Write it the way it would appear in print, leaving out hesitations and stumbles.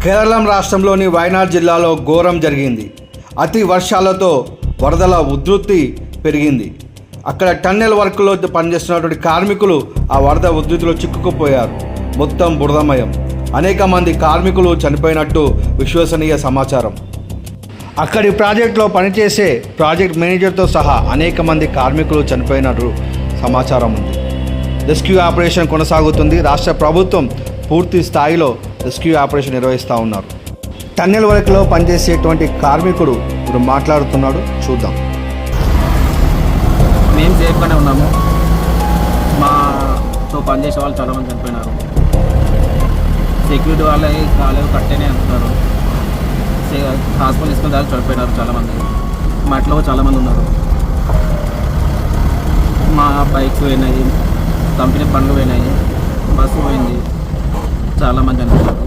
కేరళం రాష్ట్రంలోని వయనాడ్ జిల్లాలో ఘోరం జరిగింది. అతి వర్షాలతో వరదల ఉధృతి పెరిగింది. అక్కడ టన్నెల్ వర్క్లో పనిచేస్తున్నటువంటి కార్మికులు ఆ వరద ఉధృతిలో చిక్కుకుపోయారు. మొత్తం బురదమయం. అనేక మంది కార్మికులు చనిపోయినట్టు విశ్వసనీయ సమాచారం. అక్కడి ప్రాజెక్టులో పనిచేసే ప్రాజెక్ట్ మేనేజర్తో సహా అనేక మంది కార్మికులు చనిపోయినట్టు సమాచారం ఉంది. రెస్క్యూ ఆపరేషన్ కొనసాగుతుంది. రాష్ట్ర ప్రభుత్వం పూర్తి స్థాయిలో రెస్క్యూ ఆపరేషన్ నిర్వహిస్తూ ఉన్నారు. టన్నెల్ వర్క్లో పనిచేసేటువంటి కార్మికుడు ఇప్పుడు మాట్లాడుతున్నాడు, చూద్దాం. మేము సేఫ్గానే ఉన్నాము. మాతో పనిచేసే వాళ్ళు చాలామంది చనిపోయినారు. సెక్యూరిటీ వాళ్ళు కట్టేనే అంటున్నారు. హాస్పిటల్ తీసుకుని దాకా చనిపోయినారు చాలామంది. మా ఇంట్లో చాలామంది ఉన్నారు. మా బైక్స్ పోయినాయి, కంపెనీ బండ్లు పోయినాయి, బస్సు పోయింది, చాలామంది చనిపోయినారు.